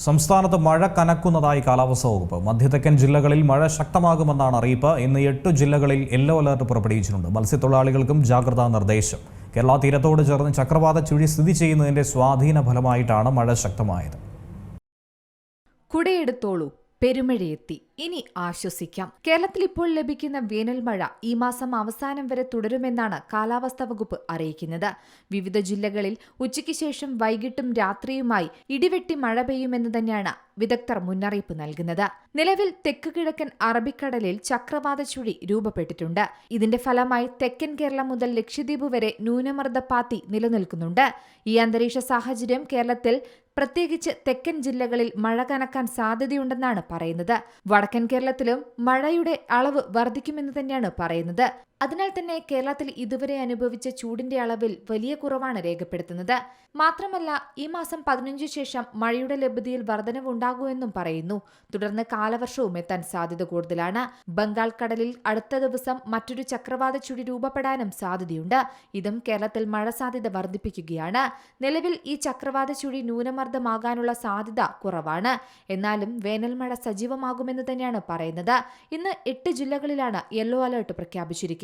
സംസ്ഥാനത്ത് മഴ കനക്കുന്നതായി കാലാവസ്ഥാ വകുപ്പ്. മധ്യതെക്കൻ ജില്ലകളിൽ മഴ ശക്തമാകുമെന്നാണ് അറിയിപ്പ്. ഇന്ന് 8 ജില്ലകളിൽ യെല്ലോ അലർട്ട് പുറപ്പെടുവിച്ചിട്ടുണ്ട്. മത്സ്യത്തൊഴിലാളികൾക്കും ജാഗ്രതാ നിർദ്ദേശം. കേരള തീരത്തോട് ചേർന്ന് ചക്രവാത ചുഴി സ്ഥിതി ചെയ്യുന്നതിന്റെ സ്വാധീന ഫലമായിട്ടാണ് മഴ ശക്തമായത്. കുടയെടുത്തോളൂ, പെരുമഴയെത്തി. ഇനി ആശ്വസിക്കാം. കേരളത്തിൽ ഇപ്പോൾ ലഭിക്കുന്ന വേനൽ മഴ ഈ മാസം അവസാനം വരെ തുടരുമെന്നാണ് കാലാവസ്ഥാ വകുപ്പ് അറിയിക്കുന്നത്. വിവിധ ജില്ലകളിൽ ഉച്ചയ്ക്ക് ശേഷം വൈകിട്ടും രാത്രിയുമായി ഇടിവെട്ടി മഴ പെയ്യുമെന്ന് തന്നെയാണ് വിദഗ്ധർ മുന്നറിയിപ്പ് നൽകുന്നത്. നിലവിൽ തെക്ക് കിഴക്കൻ അറബിക്കടലിൽ ചക്രവാത ചുഴി രൂപപ്പെട്ടിട്ടുണ്ട്. ഇതിന്റെ ഫലമായി തെക്കൻ കേരളം മുതൽ ലക്ഷദ്വീപ് വരെ ന്യൂനമർദ്ദപാത്തി നിലനിൽക്കുന്നുണ്ട്. ഈ അന്തരീക്ഷ സാഹചര്യം കേരളത്തിൽ പ്രത്യേകിച്ച് തെക്കൻ ജില്ലകളിൽ മഴ കനക്കാൻ സാധ്യതയുണ്ടെന്നാണ് പറയുന്നത്. വടക്കൻ കേരളത്തിലും മഴയുടെ അളവ് വർദ്ധിക്കുമെന്ന് തന്നെയാണ് പറയുന്നത്. അതിനാൽ തന്നെ കേരളത്തിൽ ഇതുവരെ അനുഭവിച്ച ചൂടിന്റെ അളവിൽ വലിയ കുറവാണ് രേഖപ്പെടുത്തുന്നത്. മാത്രമല്ല, ഈ മാസം 15 ശേഷം മഴയുടെ ലഭ്യതയിൽ വർധനവുണ്ടാകുമെന്നും പറയുന്നു. തുടർന്ന് കാലവർഷവും എത്താൻ സാധ്യത കൂടുതലാണ്. ബംഗാൾ കടലിൽ അടുത്ത ദിവസം മറ്റൊരു ചക്രവാത ചുഴി രൂപപ്പെടാനും സാധ്യതയുണ്ട്. ഇതും കേരളത്തിൽ മഴ സാധ്യത വർദ്ധിപ്പിക്കുകയാണ്. നിലവിൽ ഈ ചക്രവാത ചുഴി ന്യൂനമർദ്ദമാകാനുള്ള സാധ്യത കുറവാണ്. എന്നാലും വേനൽ മഴ സജീവമാകുമെന്ന് തന്നെയാണ് പറയുന്നത്. ഇന്ന് 8 ജില്ലകളിലാണ് യെല്ലോ അലർട്ട് പ്രഖ്യാപിച്ചിരിക്കുന്നത്.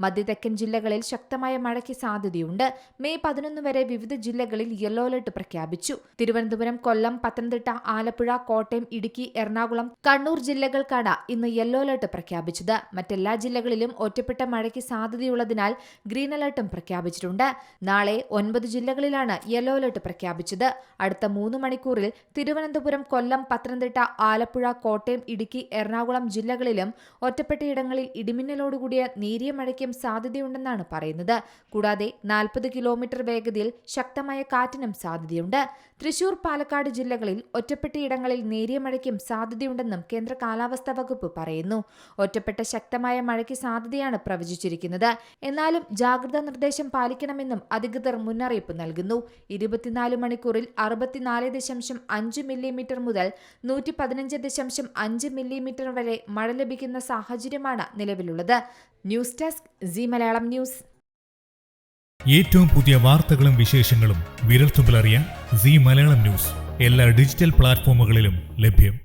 മധ്യതെക്കൻ ജില്ലകളിൽ ശക്തമായ മഴയ്ക്ക് സാധ്യതയുണ്ട്. മെയ് 11 വരെ വിവിധ ജില്ലകളിൽ യെല്ലോ അലർട്ട് പ്രഖ്യാപിച്ചു. തിരുവനന്തപുരം, കൊല്ലം, പത്തനംതിട്ട, ആലപ്പുഴ, കോട്ടയം, ഇടുക്കി, എറണാകുളം, കണ്ണൂർ ജില്ലകൾക്കാണ് ഇന്ന് യെല്ലോ അലർട്ട് പ്രഖ്യാപിച്ചത്. മറ്റെല്ലാ ജില്ലകളിലും ഒറ്റപ്പെട്ട മഴയ്ക്ക് സാധ്യതയുള്ളതിനാൽ ഗ്രീൻ അലർട്ടും പ്രഖ്യാപിച്ചിട്ടുണ്ട്. നാളെ 9 ജില്ലകളിലാണ് യെല്ലോ അലർട്ട് പ്രഖ്യാപിച്ചത്. അടുത്ത 3 മണിക്കൂറിൽ തിരുവനന്തപുരം, കൊല്ലം, പത്തനംതിട്ട, ആലപ്പുഴ, കോട്ടയം, ഇടുക്കി, എറണാകുളം ജില്ലകളിലും ഒറ്റപ്പെട്ടയിടങ്ങളിൽ ഇടിമിന്നലോടുകൂടിയ നേരിയ മഴയ്ക്കും സാധ്യതയുണ്ടെന്നാണ് പറയുന്നത്. കൂടാതെ 40 കിലോമീറ്റർ വേഗതയിൽ ശക്തമായ കാറ്റിനും സാധ്യതയുണ്ട്. തൃശൂർ, പാലക്കാട് ജില്ലകളിൽ ഒറ്റപ്പെട്ടയിടങ്ങളിൽ നേരിയ മഴയ്ക്കും സാധ്യതയുണ്ടെന്നും കേന്ദ്ര കാലാവസ്ഥാ വകുപ്പ് പറയുന്നു. ഒറ്റപ്പെട്ട ശക്തമായ മഴയ്ക്ക് സാധ്യതയാണ് പ്രവചിച്ചിരിക്കുന്നത്. എന്നാലും ജാഗ്രതാ നിർദ്ദേശം പാലിക്കണമെന്നും അധികൃതർ മുന്നറിയിപ്പ് നൽകുന്നു. 24 മണിക്കൂറിൽ 64.5 മില്ലിമീറ്റർ മുതൽ 115.5 മില്ലിമീറ്റർ വരെ മഴ ലഭിക്കുന്ന സാഹചര്യമാണ് നിലവിലുള്ളത്. News desk C Malayalam news. ഏറ്റവും പുതിയ വാർത്തകളും വിശേഷങ്ങളും വിരൽത്തുമ്പിലറിയാൻ സി മലയാളം ന്യൂസ് എല്ലാ ഡിജിറ്റൽ പ്ലാറ്റ്ഫോമുകളിലും ലഭ്യം.